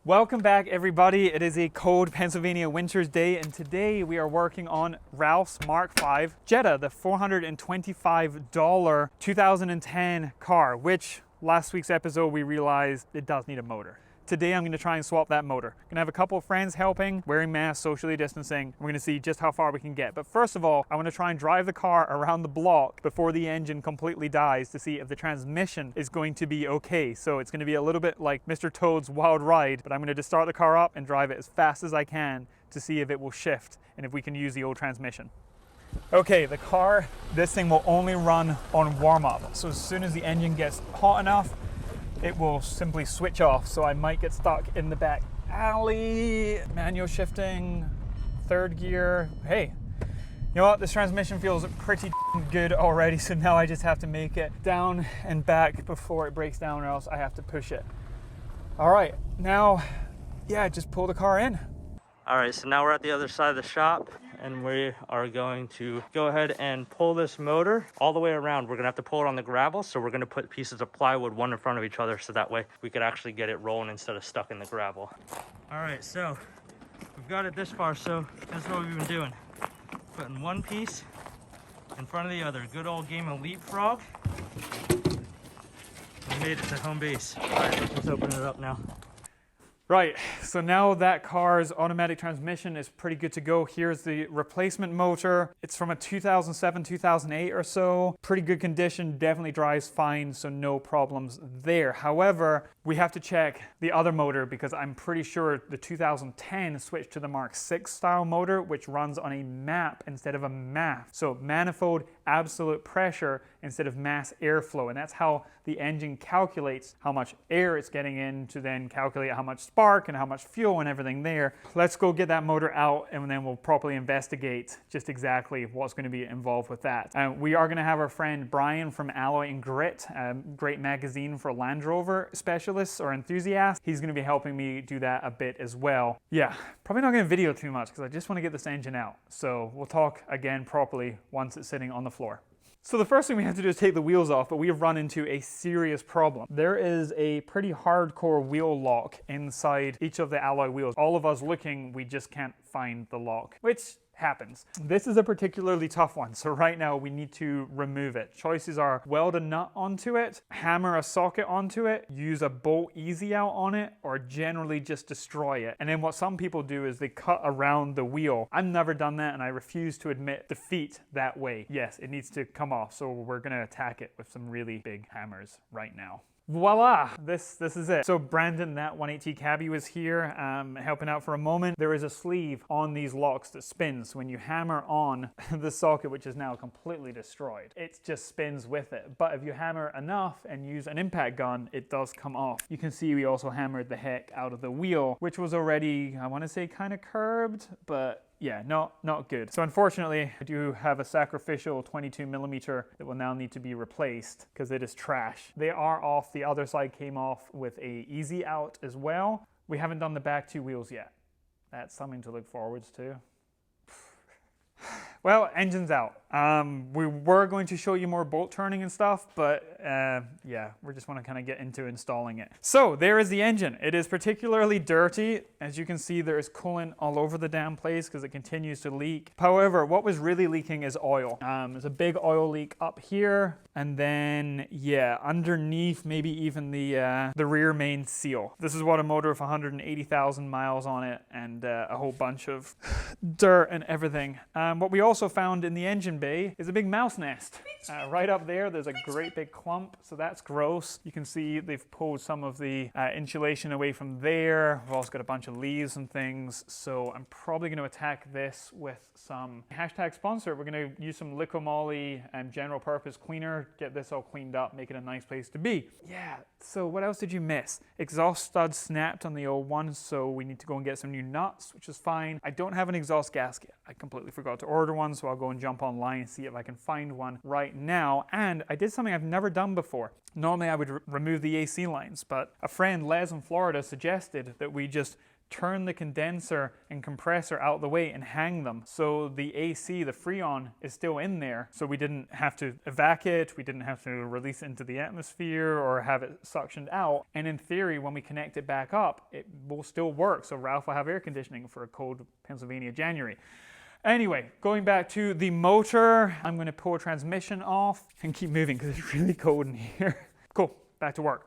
Welcome back, everybody. It is a cold Pennsylvania winter's day, and today we are working on Ralph's Mk5 Jetta, the $425 2010 car, which last week's episode we realized it does need a motor. Today I'm going to try and swap that motor. I'm going to have a couple of friends helping, wearing masks, socially distancing. We're going to see just how far we can get. But first of all, I want to try and drive the car around the block before the engine completely dies to see if the transmission is going to be okay. So it's going to be a little bit like Mr. Toad's Wild Ride, but I'm going to just start the car up and drive it as fast as I can to see if it will shift and if we can use the old transmission. Okay, the car, this thing will only run on warm up. So as soon as the engine gets hot enough, it will simply switch off, so I might get stuck in the back alley, manual shifting, third gear. Hey, you know what? This transmission feels pretty good already, so now I just have to make it down and back before it breaks down, or else I have to push it. All right, now, yeah, just pull the car in. All right, so now we're at the other side of the shop, and we are going to go ahead and pull this motor all the way around. We're gonna have to pull it on the gravel, so we're gonna put pieces of plywood one in front of each other, so that way we could actually get it rolling instead of stuck in the gravel. All right, so we've got it this far, so this is what we've been doing. Putting one piece in front of the other. Good old game of leapfrog. We made it to home base. All right, let's open it up now. Right, so now that car's automatic transmission is pretty good to go. Here's the replacement motor. It's from a 2007, 2008 or so. Pretty good condition, definitely drives fine, so no problems there. However, we have to check the other motor because I'm pretty sure the 2010 switched to the Mark 6 style motor, which runs on a MAP instead of a MAF. So manifold absolute pressure instead of mass airflow, and that's how the engine calculates how much air it's getting in to then calculate how much spark and how much fuel and everything there. Let's go get that motor out, and then we'll properly investigate just exactly what's going to be involved with that. We are going to have our friend Brian from Alloy and Grit, a great magazine for Land Rover specialists or enthusiasts. He's going to be helping me do that a bit as well. Yeah, probably not going to video too much because I just want to get this engine out. So we'll talk again properly once it's sitting on the floor. So the first thing we have to do is take the wheels off, but we have run into a serious problem. There is a pretty hardcore wheel lock inside each of the alloy wheels. All of us looking, we just can't find the lock, which happens. This is a particularly tough one, so right now we need to remove it. Choices are weld a nut onto it, hammer a socket onto it, use a bolt easy out on it, or generally just destroy it. And then what some people do is they cut around the wheel. I've never done that, and I refuse to admit defeat that way. Yes, it needs to come off, so we're gonna attack it with some really big hammers right now. Voila, this is it. So Brandon, that 180 cabbie, was here helping out for a moment. There is a sleeve on these locks that spins. When you hammer on the socket, which is now completely destroyed, it just spins with it. But if you hammer enough and use an impact gun, it does come off. You can see we also hammered the heck out of the wheel, which was already, I want to say, kind of curbed, but yeah, not good. So unfortunately, I do have a sacrificial 22mm that will now need to be replaced because it is trash. They are off. The other side came off with a easy out as well. We haven't done the back two wheels yet. That's something to look forward to. Well, engine's out. We were going to show you more bolt turning and stuff, but yeah, we just want to kind of get into installing it. So there is the engine. It is particularly dirty. As you can see, there is coolant all over the damn place because it continues to leak. However, what was really leaking is oil. There's a big oil leak up here, and then yeah, underneath maybe even the rear main seal. This is what a motor with 180,000 miles on it and a whole bunch of dirt and everything. What we also found in the engine bay is a big mouse nest. Right up there, there's a great big clump, so that's gross. You can see they've pulled some of the insulation away from there. We've also got a bunch of leaves and things, so I'm probably going to attack this with some hashtag sponsor. We're going to use some Liqui Moly and general purpose cleaner, get this all cleaned up, make it a nice place to be. Yeah, so what else did you miss? Exhaust stud snapped on the old one, so we need to go and get some new nuts, which is fine. I don't have an exhaust gasket. I completely forgot to order one, so I'll go and jump online and see if I can find one right now. And I did something I've never done before. Normally I would remove the AC lines, but a friend, Les in Florida, suggested that we just turn the condenser and compressor out of the way and hang them. So the AC, the Freon, is still in there. So we didn't have to evacuate, we didn't have to release it into the atmosphere or have it suctioned out. And in theory, when we connect it back up, it will still work. So Ralph will have air conditioning for a cold Pennsylvania January. Anyway, going back to the motor, I'm going to pull a transmission off and keep moving because it's really cold in here. Cool, back to work.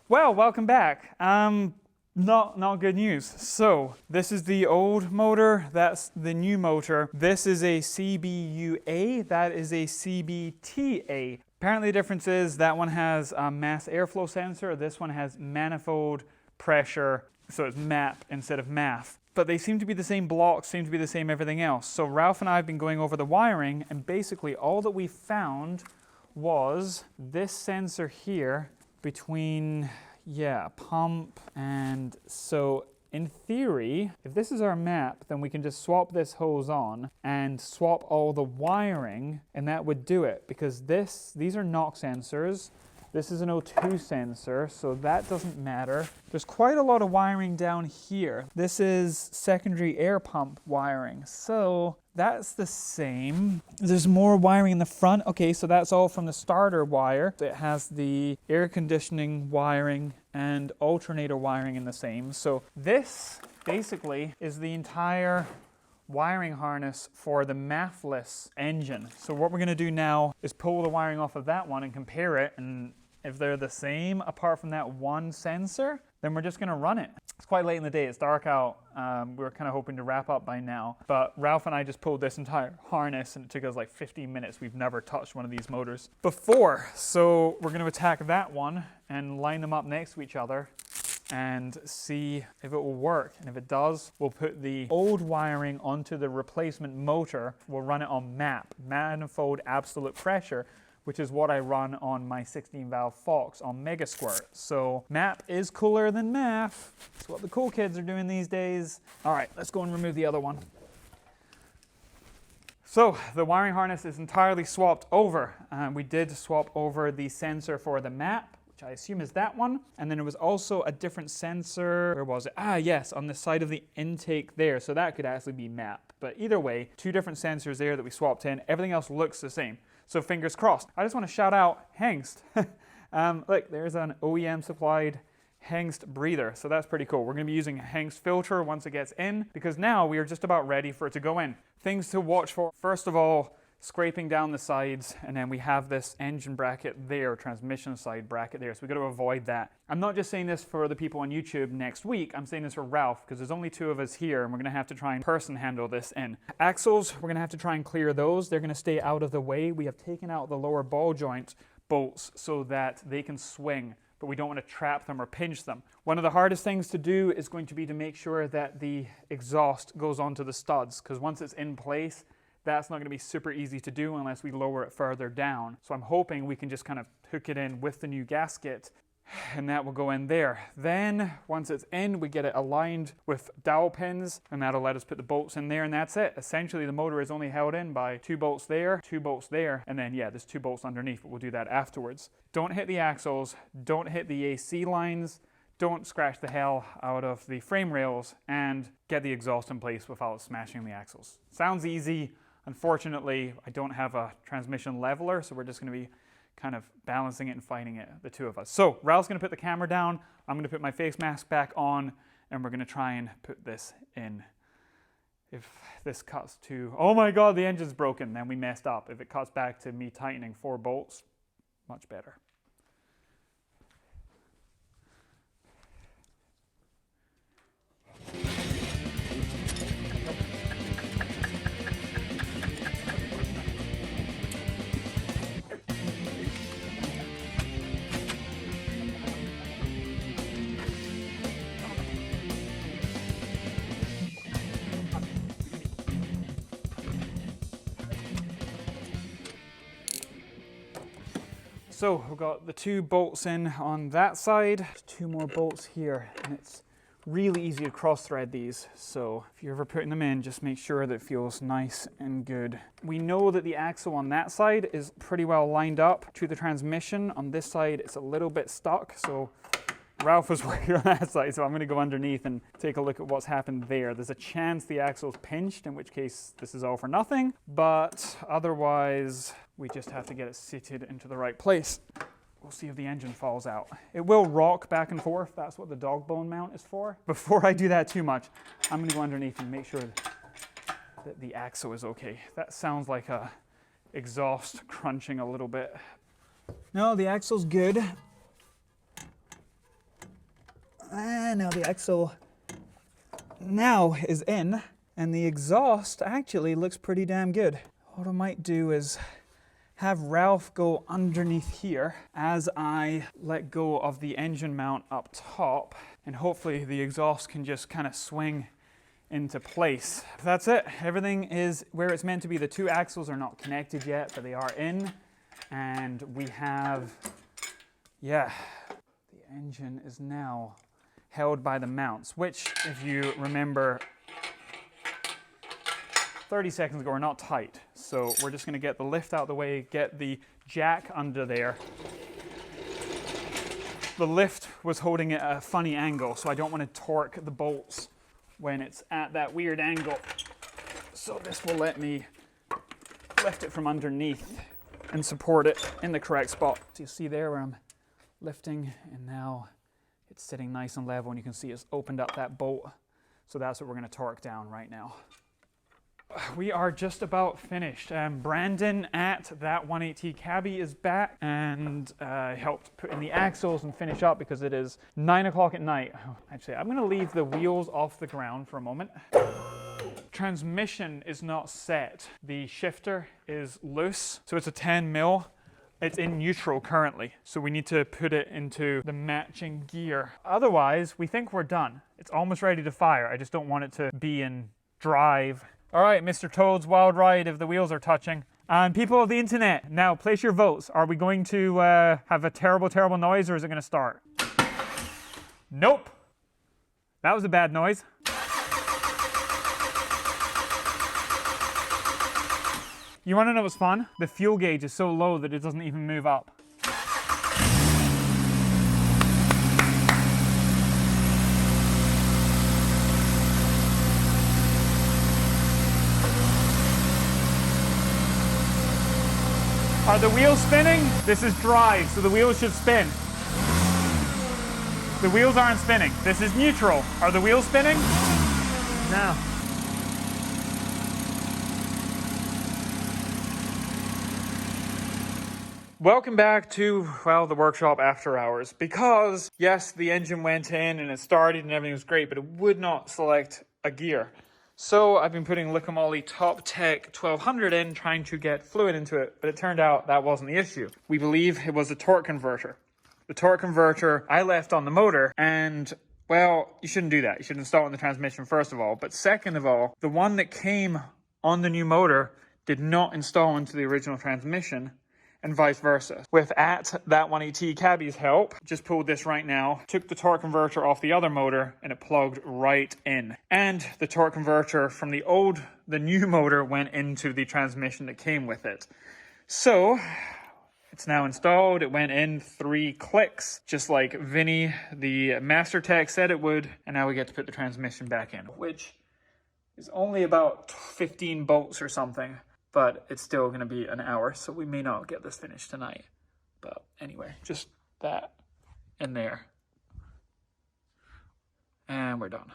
Well, welcome back. Not good news. So this is the old motor, that's the new motor. This is a CBUA, that is a CBTA. Apparently the difference is that one has a mass airflow sensor, this one has manifold pressure, so it's MAP instead of MAF. But they seem to be the same blocks, seem to be the same everything else. So Ralph and I have been going over the wiring, and basically all that we found was this sensor here between, pump, and so in theory, if this is our map, then we can just swap this hose on and swap all the wiring, and that would do it, because these are NOx sensors. This is an O2 sensor, so that doesn't matter. There's quite a lot of wiring down here. This is secondary air pump wiring, so that's the same. There's more wiring in the front. Okay, so that's all from the starter wire. It has the air conditioning wiring and alternator wiring in the same. So this basically is the entire wiring harness for the MAF-less engine. So what we're going to do now is pull the wiring off of that one and compare it, and if they're the same apart from that one sensor, then we're just going to run it. It's quite late in the day, it's dark out. We were kind of hoping to wrap up by now, but Ralph and I just pulled this entire harness and it took us like 15 minutes. We've never touched one of these motors before. So we're going to attack that one and line them up next to each other and see if it will work. And if it does, we'll put the old wiring onto the replacement motor. We'll run it on MAP, manifold absolute pressure, which is what I run on my 16-valve Fox on Mega Squirt. So MAP is cooler than MAF. That's what the cool kids are doing these days. All right, let's go and remove the other one. So the wiring harness is entirely swapped over. We did swap over the sensor for the MAP, which I assume is that one. And then it was also a different sensor. Where was it? Yes, on the side of the intake there. So that could actually be MAP. But either way, two different sensors there that we swapped in. Everything else looks the same. So fingers crossed. I just want to shout out Hengst. Look, there's an OEM supplied Hengst breather. So that's pretty cool. We're going to be using a Hengst filter once it gets in, because now we are just about ready for it to go in. Things to watch for. First of all, scraping down the sides, and then we have this engine bracket there, transmission side bracket there, so we've got to avoid that. I'm not just saying this for the people on YouTube next week, I'm saying this for Ralph, because there's only two of us here, and we're going to have to try and person handle this in. Axles, we're going to have to try and clear those. They're going to stay out of the way. We have taken out the lower ball joint bolts so that they can swing, but we don't want to trap them or pinch them. One of the hardest things to do is going to be to make sure that the exhaust goes onto the studs, because once it's in place, that's not going to be super easy to do unless we lower it further down. So I'm hoping we can just kind of hook it in with the new gasket, and that will go in there. Then once it's in, we get it aligned with dowel pins, and that'll let us put the bolts in there, and that's it. Essentially the motor is only held in by 2 bolts there, 2 bolts there, and then there's 2 bolts underneath, but we'll do that afterwards. Don't hit the axles, don't hit the AC lines, don't scratch the hell out of the frame rails, and get the exhaust in place without smashing the axles. Sounds easy. Unfortunately, I don't have a transmission leveler, so we're just going to be kind of balancing it and fighting it, the two of us. So Ralph's going to put the camera down, I'm going to put my face mask back on, and we're going to try and put this in. If this cuts to, oh my god, the engine's broken, then we messed up. If it cuts back to me tightening 4 bolts, much better. So we've got the 2 bolts in on that side, 2 more bolts here, and it's really easy to cross thread these. So if you're ever putting them in, just make sure that it feels nice and good. We know that the axle on that side is pretty well lined up to the transmission. On this side, it's a little bit stuck, so Ralph was working on that side, so I'm going to go underneath and take a look at what's happened there. There's a chance the axle's pinched, in which case this is all for nothing, but otherwise we just have to get it seated into the right place. We'll see if the engine falls out. It will rock back and forth. That's what the dog bone mount is for. Before I do that too much, I'm going to go underneath and make sure that the axle is okay. That sounds like a exhaust crunching a little bit. No, the axle's good. Now the axle now is in, and the exhaust actually looks pretty damn good. What I might do is have Ralph go underneath here as I let go of the engine mount up top, and hopefully the exhaust can just kind of swing into place. That's it. Everything is where it's meant to be. The two axles are not connected yet, but they are in, and we have, yeah, the engine is now held by the mounts, which, if you remember 30 seconds ago, are not tight. So we're just going to get the lift out of the way, get the jack under there. The lift was holding it at a funny angle, so I don't want to torque the bolts when it's at that weird angle. So this will let me lift it from underneath and support it in the correct spot. So you see there where I'm lifting, and now it's sitting nice and level, and you can see it's opened up that bolt. So that's what we're going to torque down right now. We are just about finished. Brandon at that 180 cabbie is back and helped put in the axles and finish up because it is 9 o'clock at night. Actually, I'm going to leave the wheels off the ground for a moment. Transmission is not set. The shifter is loose, so it's a 10 mil. It's in neutral currently, so we need to put it into the matching gear. Otherwise, we think we're done. It's almost ready to fire. I just don't want it to be in drive. All right, Mr. Toad's Wild Ride if the wheels are touching. And people of the internet, now place your votes. Are we going to have a terrible, terrible noise, or is it going to start? Nope. That was a bad noise. You want to know what's fun? The fuel gauge is so low that it doesn't even move up. Are the wheels spinning? This is drive, so the wheels should spin. The wheels aren't spinning. This is neutral. Are the wheels spinning? No. Welcome back to, well, the workshop after hours. Because, yes, the engine went in and it started and everything was great, but it would not select a gear. So I've been putting Lick-A-Moly Top Tech 1200 in, trying to get fluid into it, but it turned out that wasn't the issue. We believe it was the torque converter. The torque converter I left on the motor, and, well, you shouldn't do that. You should install it in the transmission first of all. But second of all, the one that came on the new motor did not install into the original transmission, and vice versa. With that 180 cabbie's help, just pulled this right now, took the torque converter off the other motor, and it plugged right in. And the torque converter from the new motor went into the transmission that came with it. So it's now installed. It went in 3 clicks, just like Vinny, the master tech, said it would. And now we get to put the transmission back in, which is only about 15 bolts or something. But it's still going to be an hour, so we may not get this finished tonight. But anyway, just that in there. And we're done.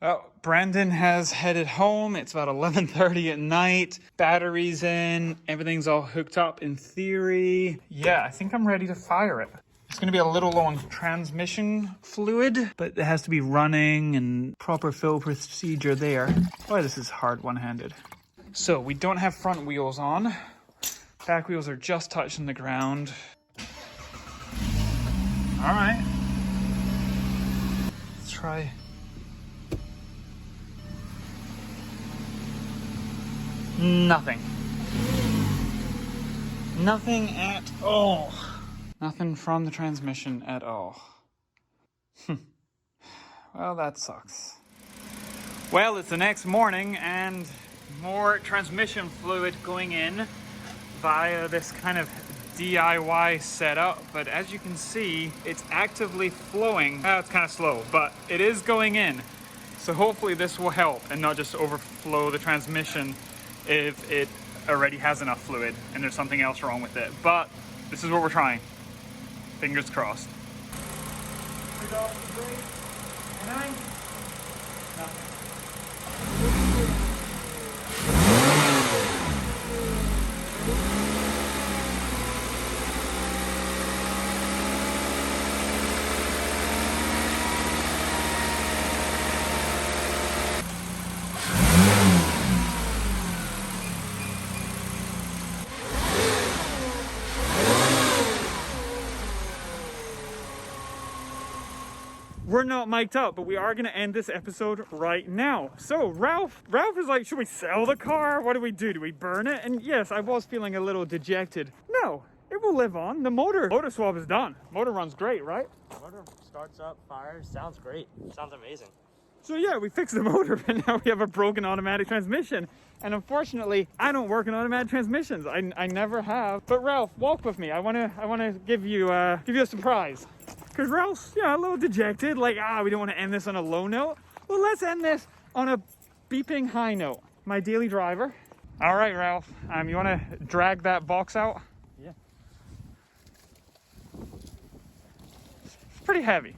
Well, Brandon has headed home. It's about 11:30 at night. Batteries in. Everything's all hooked up in theory. Yeah, I think I'm ready to fire it. It's going to be a little low on transmission fluid, but it has to be running and proper fill procedure there. Boy, this is hard one-handed. So we don't have front wheels on. Back wheels are just touching the ground. All right. Let's try. Nothing. Nothing at all. Nothing from the transmission at all. Well, that sucks. Well, it's the next morning and more transmission fluid going in via this kind of DIY setup, but as you can see, it's actively flowing. It's kind of slow, but it is going in. So hopefully this will help and not just overflow the transmission if it already has enough fluid and there's something else wrong with it. But this is what we're trying. Fingers crossed. We're not mic'd up, but we are gonna end this episode right now. So Ralph is like, should we sell the car? What do we do? Do we burn it? And yes, I was feeling a little dejected. No, it will live on. The motor swap is done. Motor runs great, right? Motor starts up, fires, sounds great. Sounds amazing. So yeah, we fixed the motor, but now we have a broken automatic transmission. And unfortunately, I don't work in automatic transmissions. I never have. But Ralph, walk with me. I wanna give you a surprise. Because Ralph's, a little dejected, like, we don't want to end this on a low note. Well, let's end this on a beeping high note. My daily driver. All right, Ralph, you want to drag that box out? Yeah. It's pretty heavy.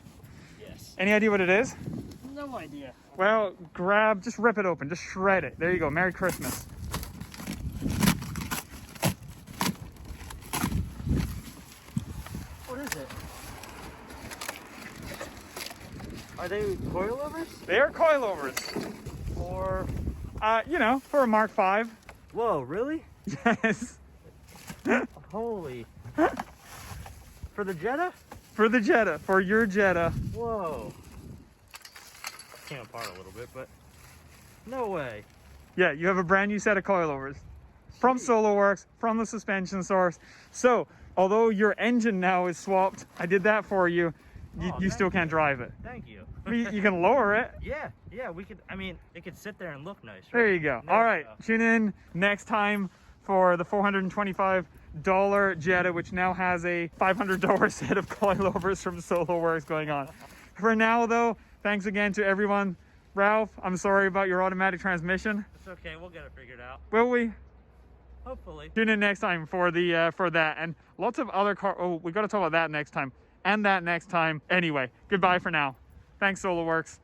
Yes. Any idea what it is? No idea. Well, just rip it open, just shred it. There you go, Merry Christmas. What is it? Are they coilovers? They are coilovers. Or... for a Mk5. Whoa, really? Yes. Holy. For the Jetta? For the Jetta, for your Jetta. Whoa. Came apart a little bit, but no way. Yeah, you have a brand new set of coilovers from Solo-Werks, from the suspension source. So, although your engine now is swapped, I did that for you. You still can't drive it. Thank you. You can lower it. Yeah, we could, it could sit there and look nice. Right? There you go. All right, tune in next time for the $425 Jetta, which now has a $500 set of coilovers from Solo-Werks going on. For now, though, thanks again to everyone. Ralph, I'm sorry about your automatic transmission. It's okay, we'll get it figured out. Will we? Hopefully. Tune in next time for that and lots of other we got to talk about that next time and that next time. Anyway, goodbye for now. Thanks, Solo-Werks.